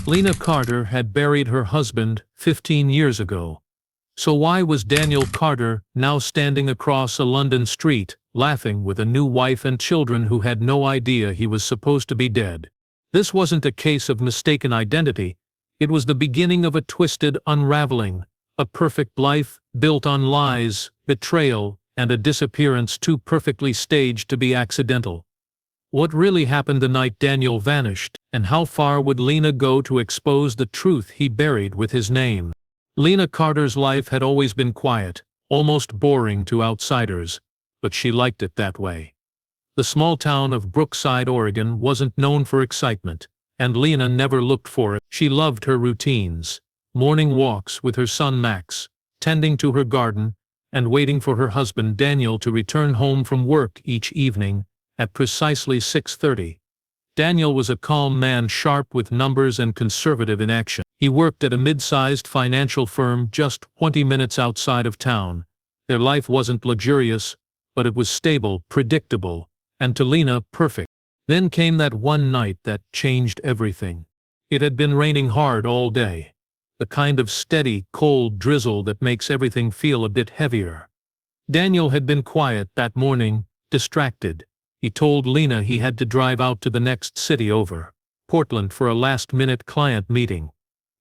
Lena Carter had buried her husband 15 years ago. So why was Daniel Carter now standing across a London street, laughing with a new wife and children who had no idea he was supposed to be dead? This wasn't a case of mistaken identity. It was the beginning of a twisted unraveling, a perfect life built on lies, betrayal, and a disappearance too perfectly staged to be accidental. What really happened the night Daniel vanished, and how far would Lena go to expose the truth he buried with his name? Lena Carter's life had always been quiet, almost boring to outsiders, but she liked it that way. The small town of Brookside, Oregon wasn't known for excitement, and Lena never looked for it. She loved her routines, morning walks with her son Max, tending to her garden, and waiting for her husband Daniel to return home from work each evening at precisely 6:30. Daniel was a calm man, sharp with numbers and conservative in action. He worked at a mid-sized financial firm just 20 minutes outside of town. Their life wasn't luxurious, but it was stable, predictable, and to Lena, perfect. Then came that one night that changed everything. It had been raining hard all day, the kind of steady, cold drizzle that makes everything feel a bit heavier. Daniel had been quiet that morning, distracted. He told Lena he had to drive out to the next city over, Portland, for a last-minute client meeting.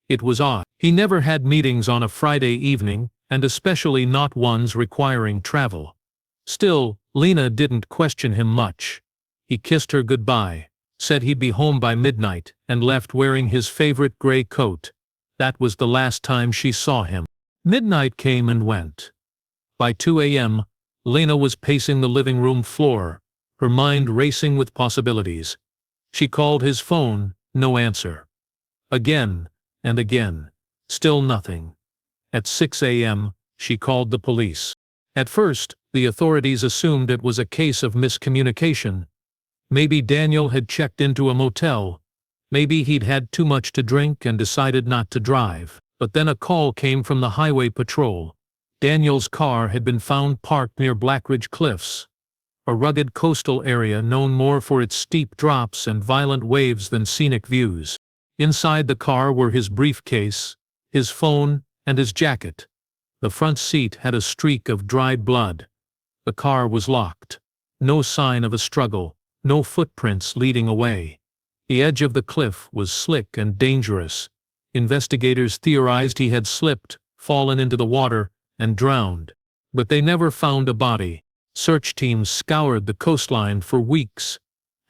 It was odd. He never had meetings on a Friday evening, and especially not ones requiring travel. Still, Lena didn't question him much. He kissed her goodbye, said he'd be home by midnight, and left wearing his favorite gray coat. That was the last time she saw him. Midnight came and went. By 2 a.m., Lena was pacing the living room floor, her mind racing with possibilities. She called his phone, no answer. Again and again, still nothing. At 6 a.m., she called the police. At first, the authorities assumed it was a case of miscommunication. Maybe Daniel had checked into a motel. Maybe he'd had too much to drink and decided not to drive. But then a call came from the highway patrol. Daniel's car had been found parked near Blackridge Cliffs, a rugged coastal area known more for its steep drops and violent waves than scenic views. Inside the car were his briefcase, his phone, and his jacket. The front seat had a streak of dried blood. The car was locked. No sign of a struggle, no footprints leading away. The edge of the cliff was slick and dangerous. Investigators theorized he had slipped, fallen into the water, and drowned. But they never found a body. Search teams scoured the coastline for weeks.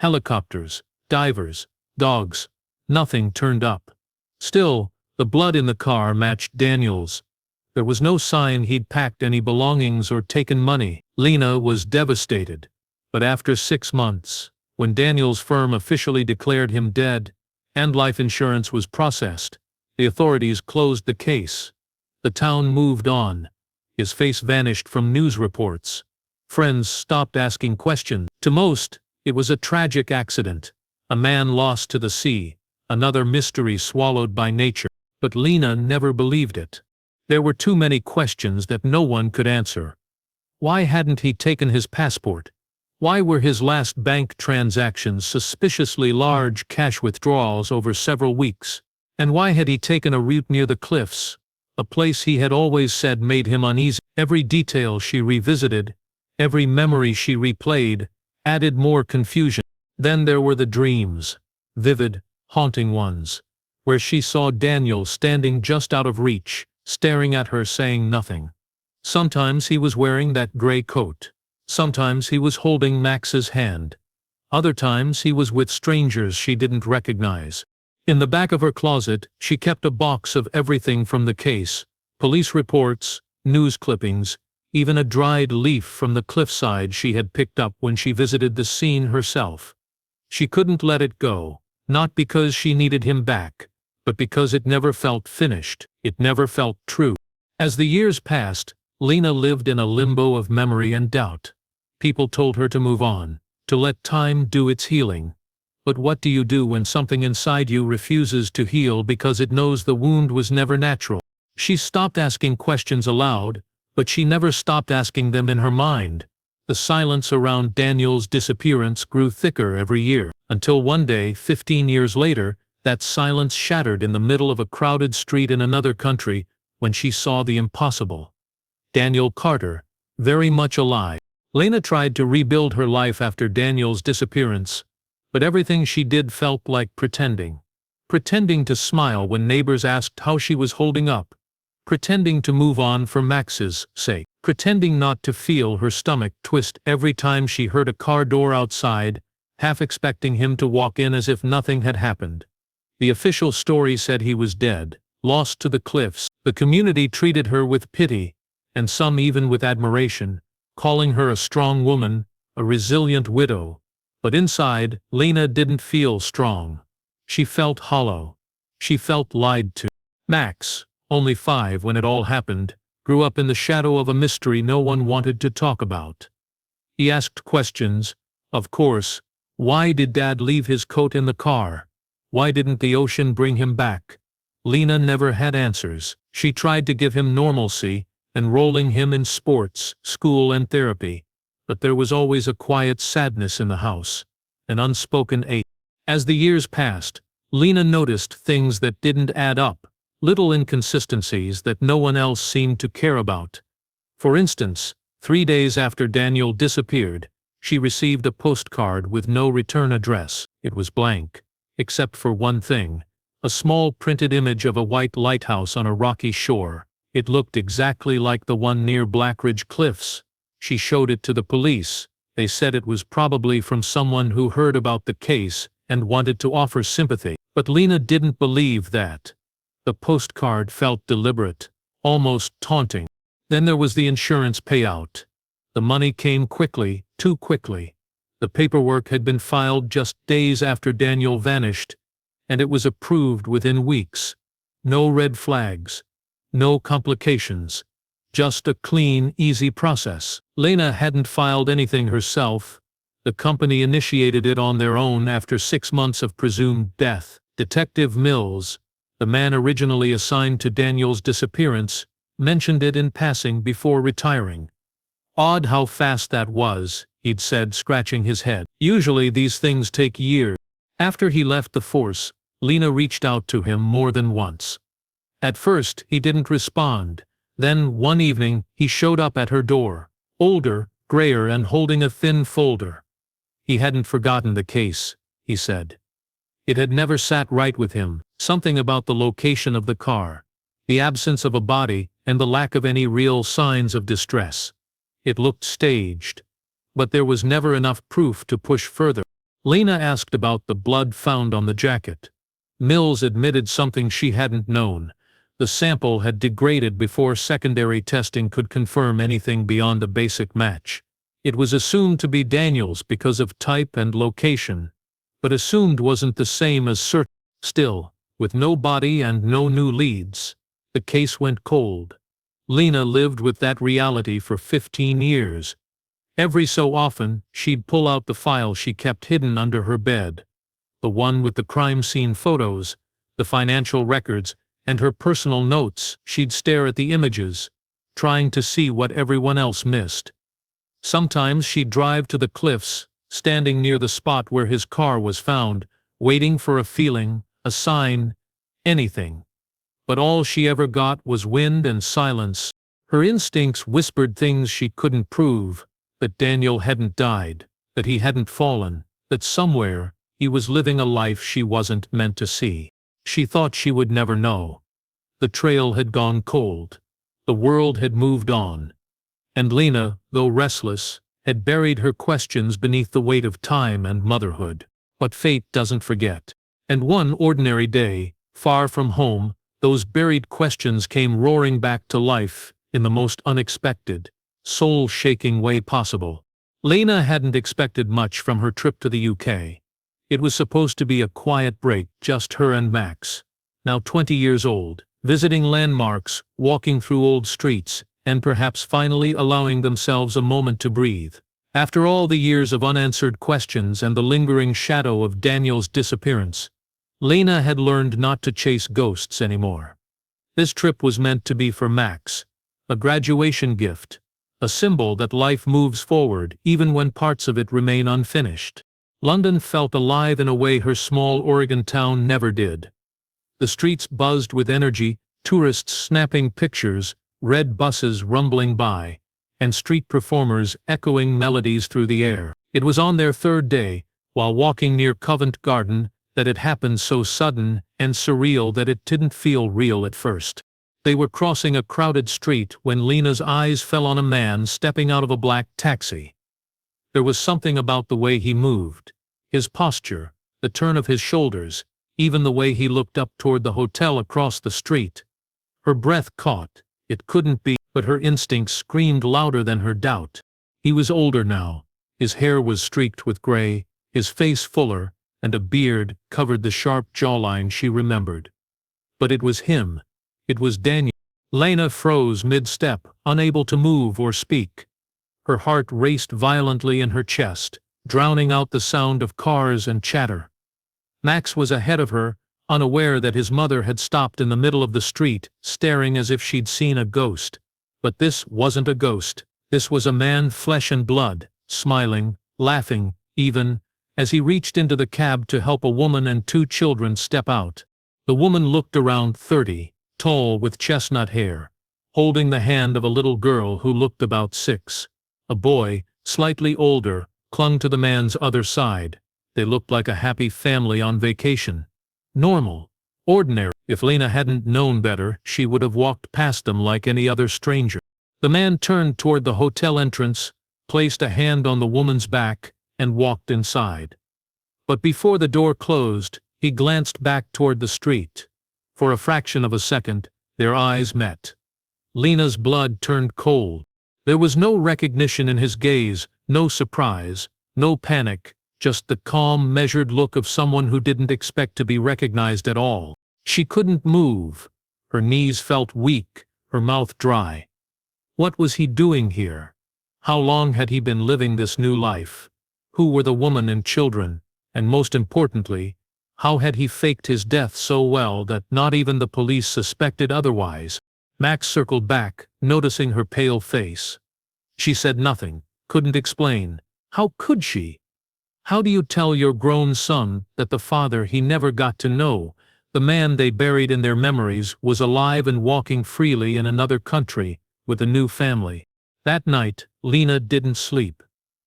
Helicopters, divers, dogs. Nothing turned up. Still, the blood in the car matched Daniel's. There was no sign he'd packed any belongings or taken money. Lena was devastated. But after 6 months, when Daniel's firm officially declared him dead, and life insurance was processed, the authorities closed the case. The town moved on. His face vanished from news reports. Friends stopped asking questions. To most, it was a tragic accident. A man lost to the sea, another mystery swallowed by nature. But Lena never believed it. There were too many questions that no one could answer. Why hadn't he taken his passport? Why were his last bank transactions suspiciously large cash withdrawals over several weeks? And why had he taken a route near the cliffs, a place he had always said made him uneasy? Every detail she revisited, every memory she replayed, added more confusion. Then there were the dreams, vivid, haunting ones, where she saw Daniel standing just out of reach, staring at her, saying nothing. Sometimes he was wearing that gray coat. Sometimes he was holding Max's hand. Other times he was with strangers she didn't recognize. In the back of her closet, she kept a box of everything from the case: police reports, news clippings, even a dried leaf from the cliffside she had picked up when she visited the scene herself. She couldn't let it go, not because she needed him back, but because it never felt finished, it never felt true. As the years passed, Lena lived in a limbo of memory and doubt. People told her to move on, to let time do its healing. But what do you do when something inside you refuses to heal because it knows the wound was never natural? She stopped asking questions aloud, but she never stopped asking them in her mind. The silence around Daniel's disappearance grew thicker every year, until one day, 15 years later, That silence shattered in the middle of a crowded street in another country when she saw the impossible. Daniel Carter, very much alive. Lena tried to rebuild her life after Daniel's disappearance, but everything she did felt like pretending. Pretending to smile when neighbors asked how she was holding up. Pretending to move on for Max's sake. Pretending not to feel her stomach twist every time she heard a car door outside, half expecting him to walk in as if nothing had happened. The official story said he was dead, lost to the cliffs. The community treated her with pity, and some even with admiration, calling her a strong woman, a resilient widow. But inside, Lena didn't feel strong. She felt hollow. She felt lied to. Max, only 5 when it all happened, grew up in the shadow of a mystery no one wanted to talk about. He asked questions, of course. Why did Dad leave his coat in the car? Why didn't the ocean bring him back? Lena never had answers. She tried to give him normalcy, enrolling him in sports, school and therapy. But there was always a quiet sadness in the house, an unspoken ache. As the years passed, Lena noticed things that didn't add up, little inconsistencies that no one else seemed to care about. For instance, 3 days after Daniel disappeared, she received a postcard with no return address. It was blank, except for one thing, a small printed image of a white lighthouse on a rocky shore. It looked exactly like the one near Blackridge Cliffs. She showed it to the police. They said it was probably from someone who heard about the case and wanted to offer sympathy. But Lena didn't believe that. The postcard felt deliberate, almost taunting. Then there was the insurance payout. The money came quickly, too quickly. The paperwork had been filed just days after Daniel vanished, and it was approved within weeks. No red flags, no complications, just a clean, easy process. Lena hadn't filed anything herself. The company initiated it on their own after 6 months of presumed death. Detective Mills, the man originally assigned to Daniel's disappearance, mentioned it in passing before retiring. Odd how fast that was, he'd said, scratching his head. Usually these things take years. After he left the force, Lena reached out to him more than once. At first, he didn't respond. Then, one evening, he showed up at her door, older, grayer and holding a thin folder. He hadn't forgotten the case, he said. It had never sat right with him, something about the location of the car, the absence of a body, and the lack of any real signs of distress. It looked staged. But there was never enough proof to push further. Lena asked about the blood found on the jacket. Mills admitted something she hadn't known. The sample had degraded before secondary testing could confirm anything beyond a basic match. It was assumed to be Daniel's because of type and location, but assumed wasn't the same as certain. Still, with no body and no new leads, the case went cold. Lena lived with that reality for 15 years. Every so often, she'd pull out the file she kept hidden under her bed, the one with the crime scene photos, the financial records, and her personal notes. She'd stare at the images, trying to see what everyone else missed. Sometimes she'd drive to the cliffs, standing near the spot where his car was found, waiting for a feeling, a sign, anything. But all she ever got was wind and silence. Her instincts whispered things she couldn't prove, that Daniel hadn't died, that he hadn't fallen, that somewhere he was living a life she wasn't meant to see. She thought she would never know. The trail had gone cold. The world had moved on. And Lena, though restless, had buried her questions beneath the weight of time and motherhood. But fate doesn't forget. And one ordinary day, far from home, those buried questions came roaring back to life in the most unexpected, soul-shaking way possible. Lena hadn't expected much from her trip to the UK. It was supposed to be a quiet break, just her and Max, now 20 years old, visiting landmarks, walking through old streets, and perhaps finally allowing themselves a moment to breathe. After all the years of unanswered questions and the lingering shadow of Daniel's disappearance, Lena had learned not to chase ghosts anymore. This trip was meant to be for Max, a graduation gift, a symbol that life moves forward even when parts of it remain unfinished. London felt alive in a way her small Oregon town never did. The streets buzzed with energy, tourists snapping pictures, red buses rumbling by, and street performers echoing melodies through the air. It was on their third day, while walking near Covent Garden, that it happened so sudden and surreal that it didn't feel real at first. They were crossing a crowded street when Lena's eyes fell on a man stepping out of a black taxi. There was something about the way he moved, his posture, the turn of his shoulders, even the way he looked up toward the hotel across the street. Her breath caught. It couldn't be, but her instincts screamed louder than her doubt. He was older now. His hair was streaked with gray, his face fuller, and a beard covered the sharp jawline she remembered. But it was him. It was Daniel. Lena froze mid-step, unable to move or speak. Her heart raced violently in her chest, drowning out the sound of cars and chatter. Max was ahead of her, unaware that his mother had stopped in the middle of the street, staring as if she'd seen a ghost. But this wasn't a ghost. This was a man, flesh and blood, smiling, laughing, even, as he reached into the cab to help a woman and 2 children step out. The woman looked around 30, tall with chestnut hair, holding the hand of a little girl who looked about 6. A boy, slightly older, clung to the man's other side. They looked like a happy family on vacation. Normal, ordinary. If Lena hadn't known better, she would have walked past them like any other stranger. The man turned toward the hotel entrance, placed a hand on the woman's back, and walked inside. But before the door closed, he glanced back toward the street. For a fraction of a second, their eyes met. Lena's blood turned cold. There was no recognition in his gaze, no surprise, no panic, just the calm, measured look of someone who didn't expect to be recognized at all. She couldn't move. Her knees felt weak, her mouth dry. What was he doing here? How long had he been living this new life? Who were the woman and children? And most importantly, how had he faked his death so well that not even the police suspected otherwise? Max circled back, noticing her pale face. She said nothing, couldn't explain. How could she? How do you tell your grown son that the father he never got to know, the man they buried in their memories, was alive and walking freely in another country, with a new family? That night, Lena didn't sleep.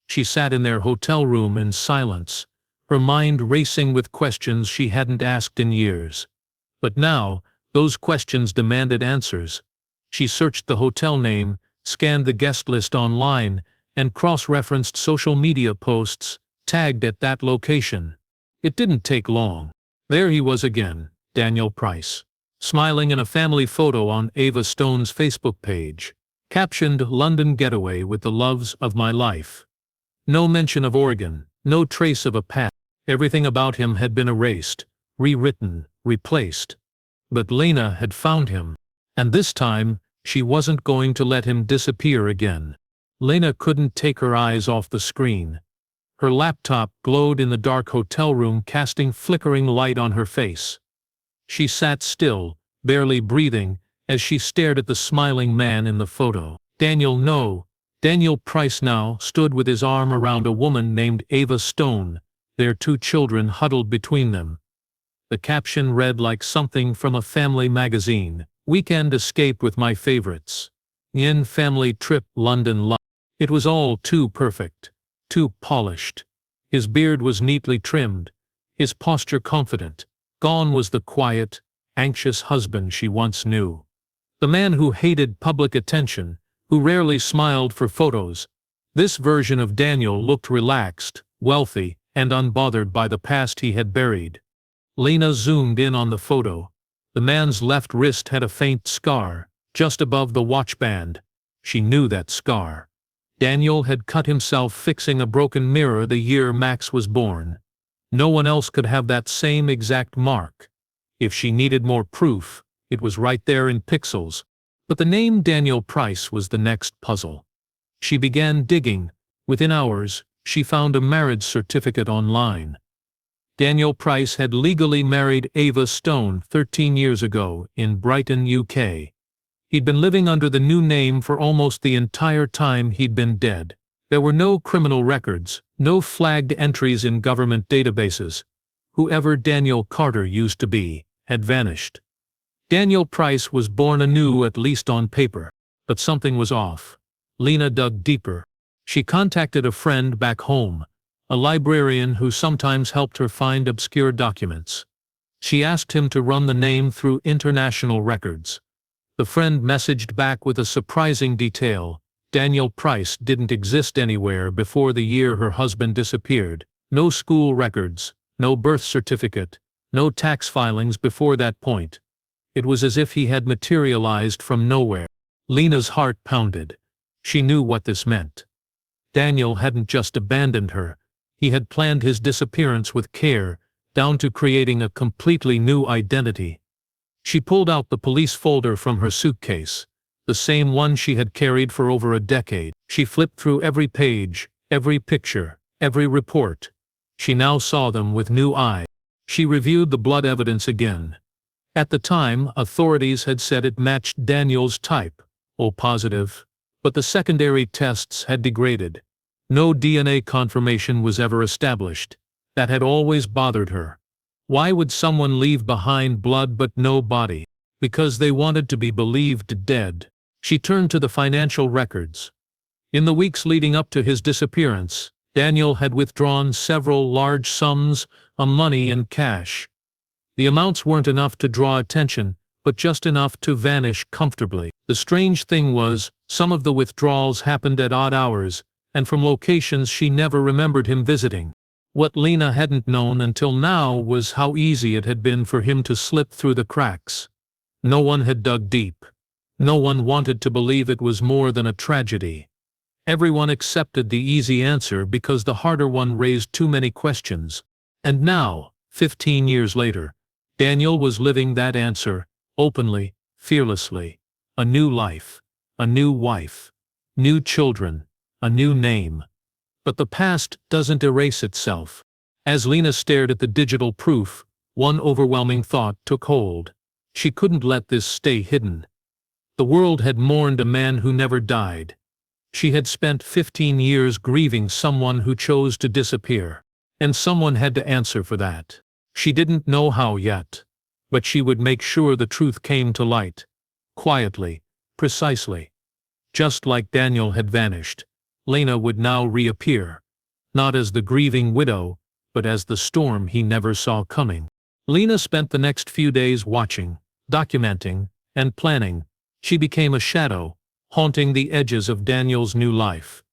She sat in their hotel room in silence, her mind racing with questions she hadn't asked in years. But now, those questions demanded answers. She searched the hotel name, scanned the guest list online, and cross-referenced social media posts tagged at that location. It didn't take long. There he was again, Daniel Price, smiling in a family photo on Ava Stone's Facebook page, captioned "London Getaway with the Loves of My Life." No mention of Oregon, no trace of a past. Everything about him had been erased, rewritten, replaced. But Lena had found him, and this time, she wasn't going to let him disappear again. Lena couldn't take her eyes off the screen. Her laptop glowed in the dark hotel room, casting flickering light on her face. She sat still, barely breathing, as she stared at the smiling man in the photo. Daniel Price now stood with his arm around a woman named Ava Stone, their 2 children huddled between them. The caption read like something from a family magazine: "Weekend escape with my favorites. In family trip London life." It was all too perfect, too polished. His beard was neatly trimmed, his posture confident. Gone was the quiet, anxious husband she once knew. The man who hated public attention, who rarely smiled for photos. This version of Daniel looked relaxed, wealthy, and unbothered by the past he had buried. Lena zoomed in on the photo. The man's left wrist had a faint scar, just above the watch band. She knew that scar. Daniel had cut himself fixing a broken mirror the year Max was born. No one else could have that same exact mark. If she needed more proof, it was right there in pixels. But the name Daniel Price was the next puzzle. She began digging. Within hours, she found a marriage certificate online. Daniel Price had legally married Ava Stone 13 years ago in Brighton, UK. He'd been living under the new name for almost the entire time he'd been dead. There were no criminal records, no flagged entries in government databases. Whoever Daniel Carter used to be had vanished. Daniel Price was born anew, at least on paper. But something was off. Lena dug deeper. She contacted a friend back home, a librarian who sometimes helped her find obscure documents. She asked him to run the name through international records. The friend messaged back with a surprising detail. Daniel Price didn't exist anywhere before the year her husband disappeared. No school records, no birth certificate, no tax filings before that point. It was as if he had materialized from nowhere. Lena's heart pounded. She knew what this meant. Daniel hadn't just abandoned her. He had planned his disappearance with care, down to creating a completely new identity. She pulled out the police folder from her suitcase, the same one she had carried for over a decade. She flipped through every page, every picture, every report. She now saw them with new eyes. She reviewed the blood evidence again. At the time, authorities had said it matched Daniel's type, O positive, but the secondary tests had degraded. No DNA confirmation was ever established. That had always bothered her. Why would someone leave behind blood but no body? Because they wanted to be believed dead. She turned to the financial records. In the weeks leading up to his disappearance, Daniel had withdrawn several large sums of money in cash. The amounts weren't enough to draw attention, but just enough to vanish comfortably. The strange thing was, some of the withdrawals happened at odd hours, and from locations she never remembered him visiting. What Lena hadn't known until now was how easy it had been for him to slip through the cracks. No one had dug deep. No one wanted to believe it was more than a tragedy. Everyone accepted the easy answer because the harder one raised too many questions. And now, 15 years later, Daniel was living that answer, openly, fearlessly. A new life, a new wife, new children, a new name. But the past doesn't erase itself. As Lena stared at the digital proof, one overwhelming thought took hold. She couldn't let this stay hidden. The world had mourned a man who never died. She had spent 15 years grieving someone who chose to disappear. And someone had to answer for that. She didn't know how yet. But she would make sure the truth came to light. Quietly, precisely. Just like Daniel had vanished, Lena would now reappear. Not as the grieving widow, but as the storm he never saw coming. Lena spent the next few days watching, documenting, and planning. She became a shadow, haunting the edges of Daniel's new life.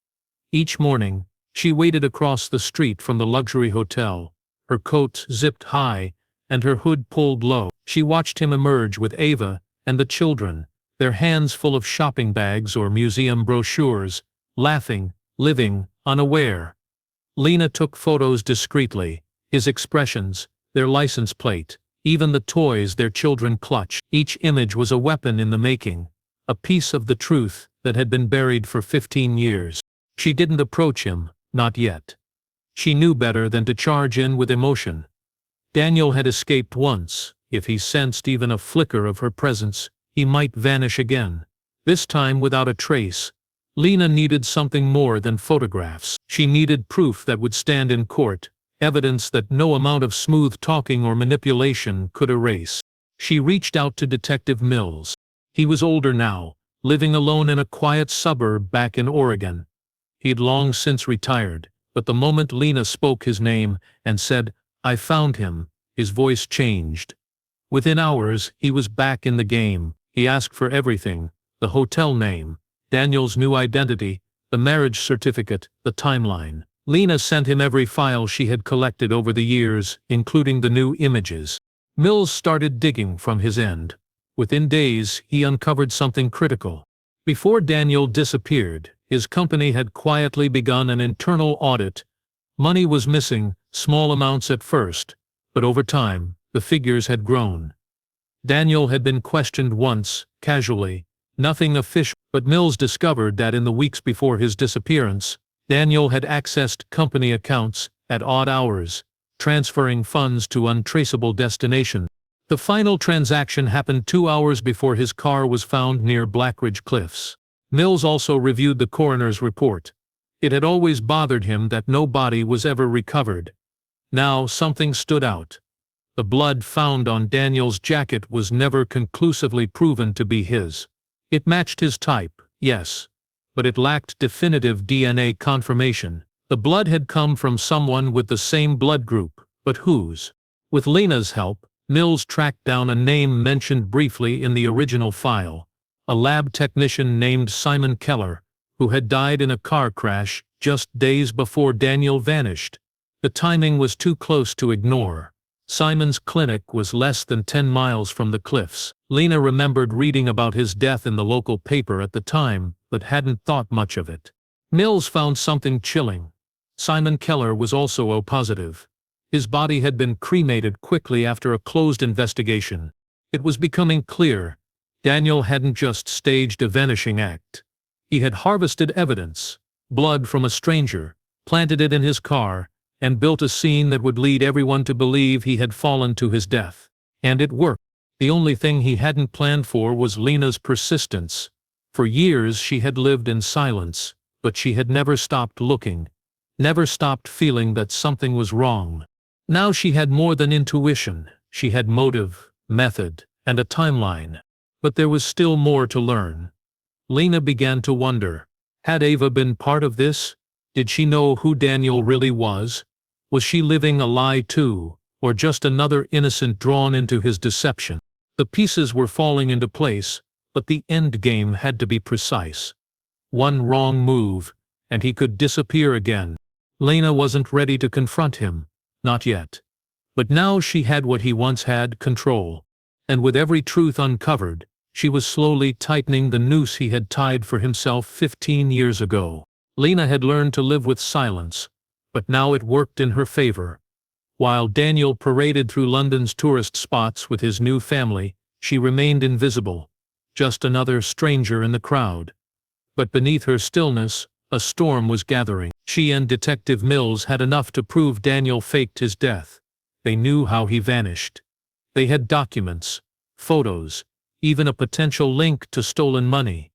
Each morning, she waited across the street from the luxury hotel, her coat zipped high, and her hood pulled low. She watched him emerge with Ava and the children, their hands full of shopping bags or museum brochures, laughing, living, unaware. Lena took photos discreetly, his expressions, their license plate, even the toys their children clutched. Each image was a weapon in the making, a piece of the truth that had been buried for 15 years. She didn't approach him, not yet. She knew better than to charge in with emotion. Daniel had escaped once. If he sensed even a flicker of her presence, he might vanish again. This time without a trace. Lena needed something more than photographs. She needed proof that would stand in court, evidence that no amount of smooth talking or manipulation could erase. She reached out to Detective Mills. He was older now, living alone in a quiet suburb back in Oregon. He'd long since retired, but the moment Lena spoke his name and said, "I found him," his voice changed. Within hours, he was back in the game. He asked for everything: the hotel name, Daniel's new identity, the marriage certificate, the timeline. Lena sent him every file she had collected over the years, including the new images. Mills started digging from his end. Within days, he uncovered something critical. Before Daniel disappeared, his company had quietly begun an internal audit. Money was missing, small amounts at first, but over time, the figures had grown. Daniel had been questioned once, casually, nothing official, but Mills discovered that in the weeks before his disappearance, Daniel had accessed company accounts at odd hours, transferring funds to untraceable destinations. The final transaction happened 2 hours before his car was found near Blackridge Cliffs. Mills also reviewed the coroner's report. It had always bothered him that no body was ever recovered. Now something stood out. The blood found on Daniel's jacket was never conclusively proven to be his. It matched his type, yes, but it lacked definitive DNA confirmation. The blood had come from someone with the same blood group, but whose? With Lena's help, Mills tracked down a name mentioned briefly in the original file, a lab technician named Simon Keller, who had died in a car crash just days before Daniel vanished. The timing was too close to ignore. Simon's clinic was less than 10 miles from the cliffs. Lena remembered reading about his death in the local paper at the time, but hadn't thought much of it. Mills found something chilling. Simon Keller was also O-positive. His body had been cremated quickly after a closed investigation. It was becoming clear Daniel hadn't just staged a vanishing act. He had harvested evidence, blood from a stranger, planted it in his car, and built a scene that would lead everyone to believe he had fallen to his death. And it worked. The only thing he hadn't planned for was Lena's persistence. For years she had lived in silence, but she had never stopped looking, never stopped feeling that something was wrong. Now she had more than intuition. She had motive, method, and a timeline. But there was still more to learn. Lena began to wonder, had Ava been part of this? Did she know who Daniel really was? Was she living a lie too, or just another innocent drawn into his deception? The pieces were falling into place, but the end game had to be precise. One wrong move, and he could disappear again. Lena wasn't ready to confront him, not yet. But now she had what he once had, control. And with every truth uncovered, she was slowly tightening the noose he had tied for himself 15 years ago. Lena had learned to live with silence, but now it worked in her favor. While Daniel paraded through London's tourist spots with his new family, she remained invisible, just another stranger in the crowd. But beneath her stillness, a storm was gathering. She and Detective Mills had enough to prove Daniel faked his death. They knew how he vanished. They had documents, photos, even a potential link to stolen money.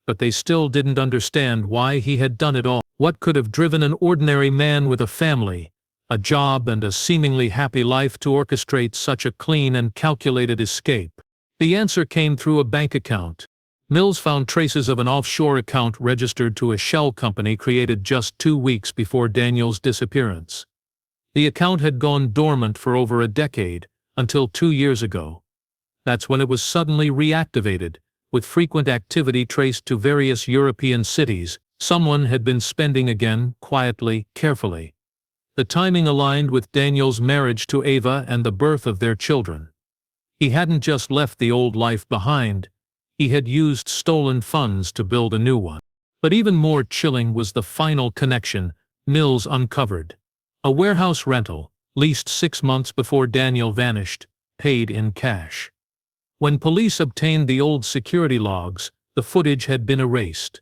But they still didn't understand why he had done it all. What could have driven an ordinary man with a family, a job and a seemingly happy life to orchestrate such a clean and calculated escape? The answer came through a bank account. Mills found traces of an offshore account registered to a shell company created just 2 weeks before Daniel's disappearance. The account had gone dormant for over a decade, until 2 years ago. That's when it was suddenly reactivated, with frequent activity traced to various European cities. Someone had been spending again, quietly, carefully. The timing aligned with Daniel's marriage to Ava and the birth of their children. He hadn't just left the old life behind, he had used stolen funds to build a new one. But even more chilling was the final connection Mills uncovered. A warehouse rental, leased 6 months before Daniel vanished, paid in cash. When police obtained the old security logs, the footage had been erased.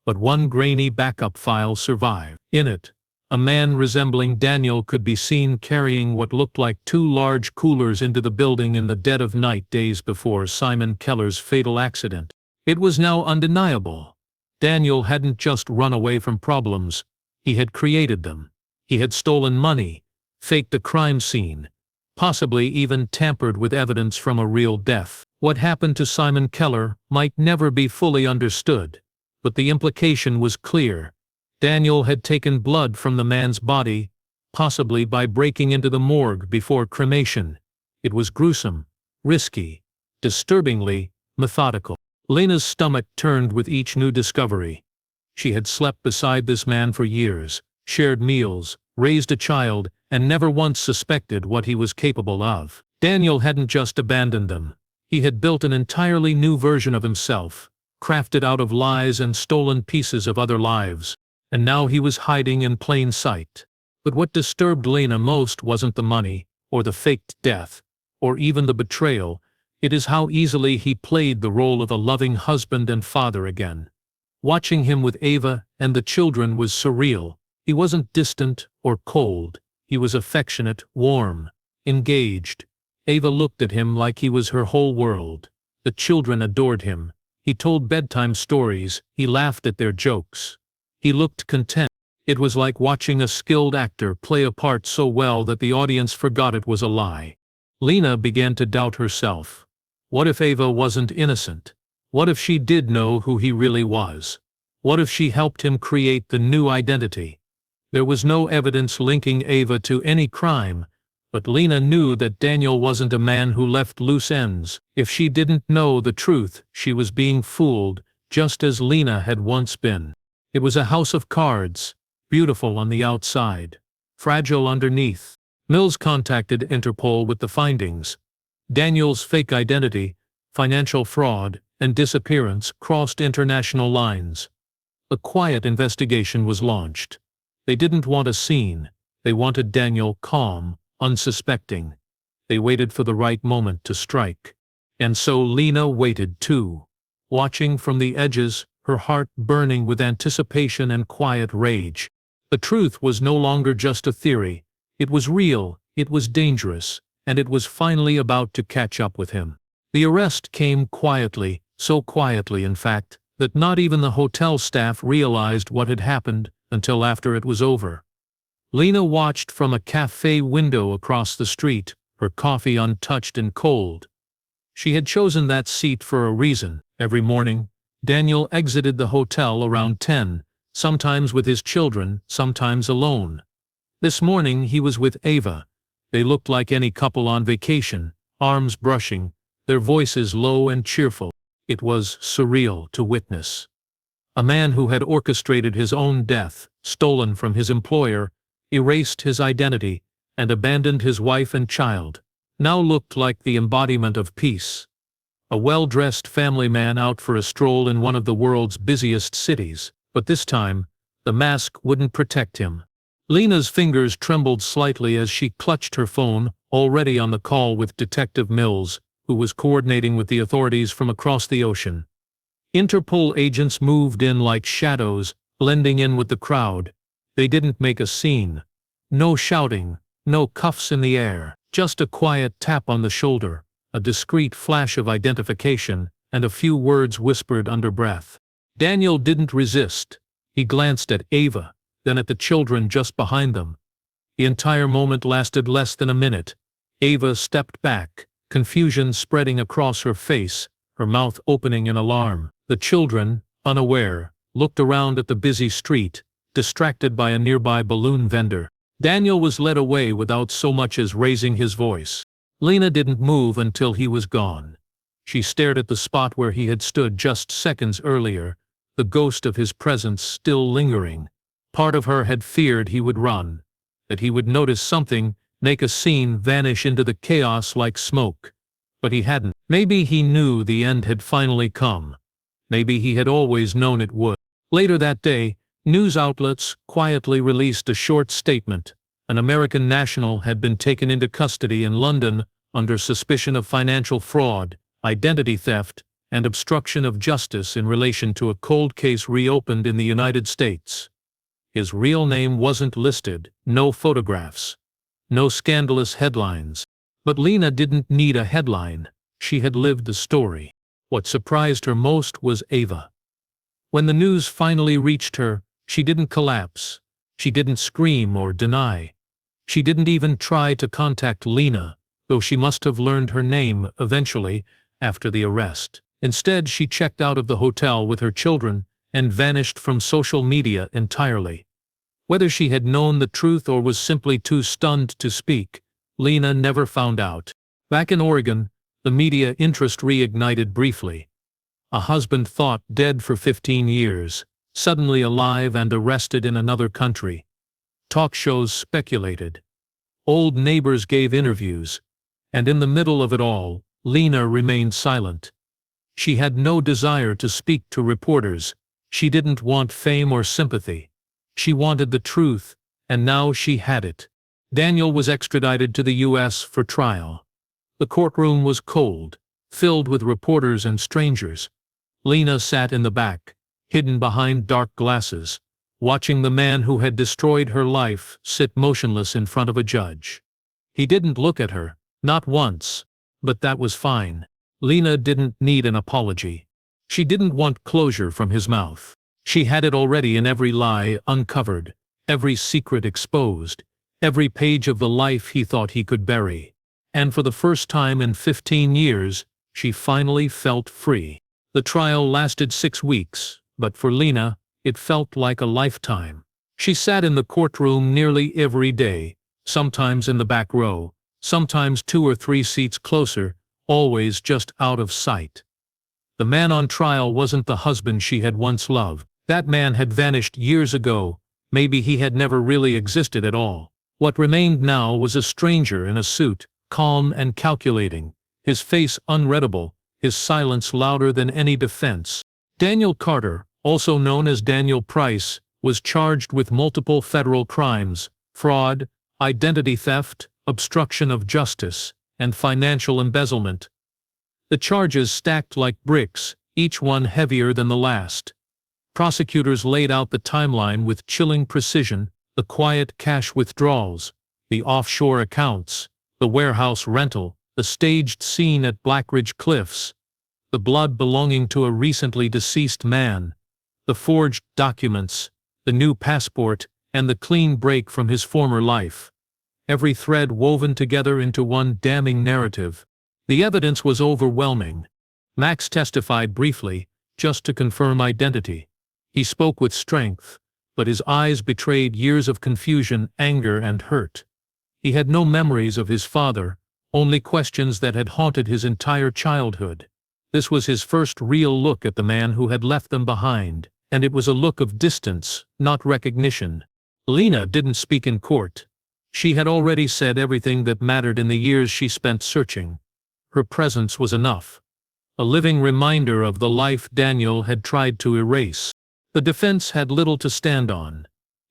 But one grainy backup file survived. In it, a man resembling Daniel could be seen carrying what looked like 2 large coolers into the building in the dead of night days before Simon Keller's fatal accident. It was now undeniable. Daniel hadn't just run away from problems, he had created them. He had stolen money, faked a crime scene, possibly even tampered with evidence from a real death. What happened to Simon Keller might never be fully understood, but the implication was clear. Daniel had taken blood from the man's body, possibly by breaking into the morgue before cremation. It was gruesome, risky, disturbingly methodical. Lena's stomach turned with each new discovery. She had slept beside this man for years, shared meals, raised a child, and never once suspected what he was capable of. Daniel hadn't just abandoned them. He had built an entirely new version of himself, crafted out of lies and stolen pieces of other lives. And now he was hiding in plain sight. But what disturbed Lena most wasn't the money, or the faked death, or even the betrayal. It is how easily he played the role of a loving husband and father again. Watching him with Ava and the children was surreal. He wasn't distant or cold. He was affectionate, warm, engaged. Ava looked at him like he was her whole world. The children adored him. He told bedtime stories. He laughed at their jokes. He looked content. It was like watching a skilled actor play a part so well that the audience forgot it was a lie. Lena began to doubt herself. What if Ava wasn't innocent? What if she did know who he really was? What if she helped him create the new identity? There was no evidence linking Ava to any crime, but Lena knew that Daniel wasn't a man who left loose ends. If she didn't know the truth, she was being fooled, just as Lena had once been. It was a house of cards, beautiful on the outside, fragile underneath. Mills contacted Interpol with the findings. Daniel's fake identity, financial fraud, and disappearance crossed international lines. A quiet investigation was launched. They didn't want a scene. They wanted Daniel calm, unsuspecting. They waited for the right moment to strike. And so Lena waited too, watching from the edges, her heart burning with anticipation and quiet rage. The truth was no longer just a theory. It was real, it was dangerous, and it was finally about to catch up with him. The arrest came quietly, so quietly in fact, that not even the hotel staff realized what had happened until after it was over. Lena watched from a cafe window across the street, her coffee untouched and cold. She had chosen that seat for a reason. Every morning, Daniel exited the hotel around 10, sometimes with his children, sometimes alone. This morning he was with Ava. They looked like any couple on vacation, arms brushing, their voices low and cheerful. It was surreal to witness. A man who had orchestrated his own death, stolen from his employer, erased his identity, and abandoned his wife and child, now looked like the embodiment of peace. A well-dressed family man out for a stroll in one of the world's busiest cities, but this time, the mask wouldn't protect him. Lena's fingers trembled slightly as she clutched her phone, already on the call with Detective Mills, who was coordinating with the authorities from across the ocean. Interpol agents moved in like shadows, blending in with the crowd. They didn't make a scene. No shouting, no cuffs in the air, just a quiet tap on the shoulder, a discreet flash of identification, and a few words whispered under breath. Daniel didn't resist. He glanced at Ava, then at the children just behind them. The entire moment lasted less than a minute. Ava stepped back, confusion spreading across her face, her mouth opening in alarm. The children, unaware, looked around at the busy street, distracted by a nearby balloon vendor. Daniel was led away without so much as raising his voice. Lena didn't move until he was gone. She stared at the spot where he had stood just seconds earlier, the ghost of his presence still lingering. Part of her had feared he would run, that he would notice something, make a scene, vanish into the chaos like smoke. But he hadn't. Maybe he knew the end had finally come. Maybe he had always known it would. Later that day, news outlets quietly released a short statement. An American national had been taken into custody in London under suspicion of financial fraud, identity theft, and obstruction of justice in relation to a cold case reopened in the United States. His real name wasn't listed, no photographs, no scandalous headlines. But Lena didn't need a headline. She had lived the story. What surprised her most was Ava. When the news finally reached her, she didn't collapse. She didn't scream or deny. She didn't even try to contact Lena, though she must have learned her name eventually after the arrest. Instead, she checked out of the hotel with her children and vanished from social media entirely. Whether she had known the truth or was simply too stunned to speak, Lena never found out. Back in Oregon, the media interest reignited briefly. A husband thought dead for 15 years, suddenly alive and arrested in another country. Talk shows speculated. Old neighbors gave interviews. And in the middle of it all, Lena remained silent. She had no desire to speak to reporters. She didn't want fame or sympathy. She wanted the truth, and now she had it. Daniel was extradited to the U.S. for trial. The courtroom was cold, filled with reporters and strangers. Lena sat in the back, hidden behind dark glasses, watching the man who had destroyed her life sit motionless in front of a judge. He didn't look at her, not once, but that was fine. Lena didn't need an apology. She didn't want closure from his mouth. She had it already in every lie uncovered, every secret exposed, every page of the life he thought he could bury. And for the first time in 15 years, she finally felt free. The trial lasted 6 weeks, but for Lena, it felt like a lifetime. She sat in the courtroom nearly every day, sometimes in the back row, sometimes 2 or 3 seats closer, always just out of sight. The man on trial wasn't the husband she had once loved. That man had vanished years ago. Maybe he had never really existed at all. What remained now was a stranger in a suit, calm and calculating, his face unreadable, his silence louder than any defense. Daniel Carter, also known as Daniel Price, was charged with multiple federal crimes: fraud, identity theft, obstruction of justice, and financial embezzlement. The charges stacked like bricks, each one heavier than the last. Prosecutors laid out the timeline with chilling precision: the quiet cash withdrawals, the offshore accounts, the warehouse rental, the staged scene at Blackridge Cliffs, the blood belonging to a recently deceased man, the forged documents, the new passport, and the clean break from his former life. Every thread woven together into one damning narrative. The evidence was overwhelming. Max testified briefly, just to confirm identity. He spoke with strength, but his eyes betrayed years of confusion, anger, and hurt. He had no memories of his father, only questions that had haunted his entire childhood. This was his first real look at the man who had left them behind, and it was a look of distance, not recognition. Lena didn't speak in court. She had already said everything that mattered in the years she spent searching. Her presence was enough. A living reminder of the life Daniel had tried to erase. The defense had little to stand on.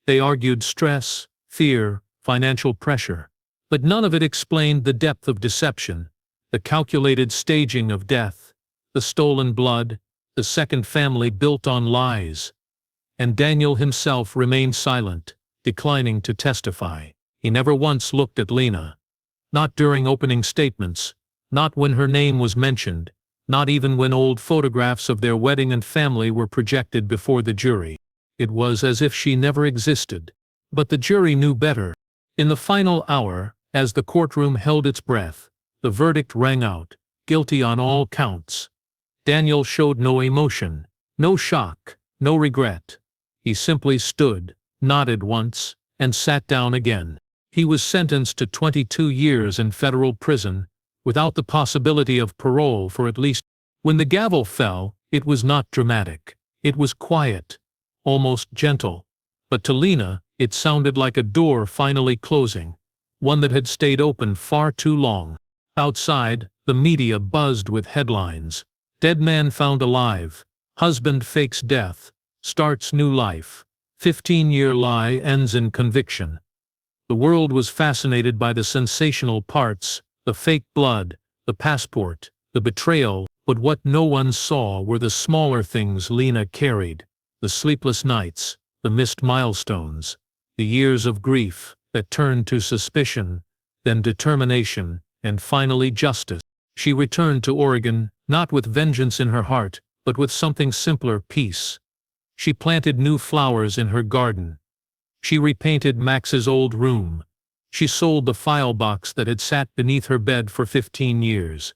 They argued stress, fear, financial pressure. But none of it explained the depth of deception, the calculated staging of death, the stolen blood, the second family built on lies. And Daniel himself remained silent, declining to testify. He never once looked at Lena. Not during opening statements, not when her name was mentioned, not even when old photographs of their wedding and family were projected before the jury. It was as if she never existed. But the jury knew better. In the final hour, as the courtroom held its breath, the verdict rang out, guilty on all counts. Daniel showed no emotion, no shock, no regret. He simply stood, nodded once, and sat down again. He was sentenced to 22 years in federal prison, without the possibility of parole for at least. When the gavel fell, it was not dramatic. It was quiet, almost gentle. But to Lena, it sounded like a door finally closing, one that had stayed open far too long. Outside, the media buzzed with headlines. Dead man found alive. Husband fakes death. Starts new life. 15-year lie ends in conviction. The world was fascinated by the sensational parts, the fake blood, the passport, the betrayal, but what no one saw were the smaller things Lena carried: the sleepless nights, the missed milestones, the years of grief that turned to suspicion, then determination, and finally justice. She returned to Oregon, not with vengeance in her heart, but with something simpler: peace. She planted new flowers in her garden. She repainted Max's old room. She sold the file box that had sat beneath her bed for 15 years.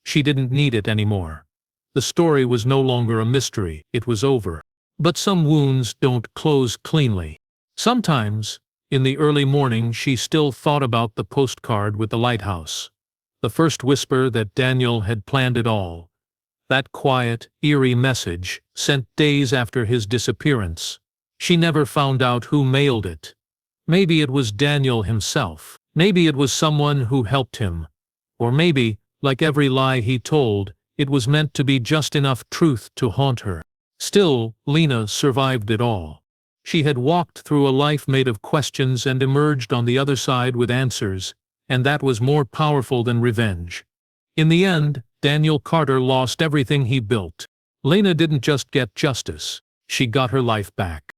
She didn't need it anymore. The story was no longer a mystery, it was over. But some wounds don't close cleanly. Sometimes, in the early morning, she still thought about the postcard with the lighthouse. The first whisper that Daniel had planned it all. That quiet, eerie message, sent days after his disappearance. She never found out who mailed it. Maybe it was Daniel himself. Maybe it was someone who helped him. Or maybe, like every lie he told, it was meant to be just enough truth to haunt her. Still, Lena survived it all. She had walked through a life made of questions and emerged on the other side with answers, and that was more powerful than revenge. In the end, Daniel Carter lost everything he built. Lena didn't just get justice, she got her life back.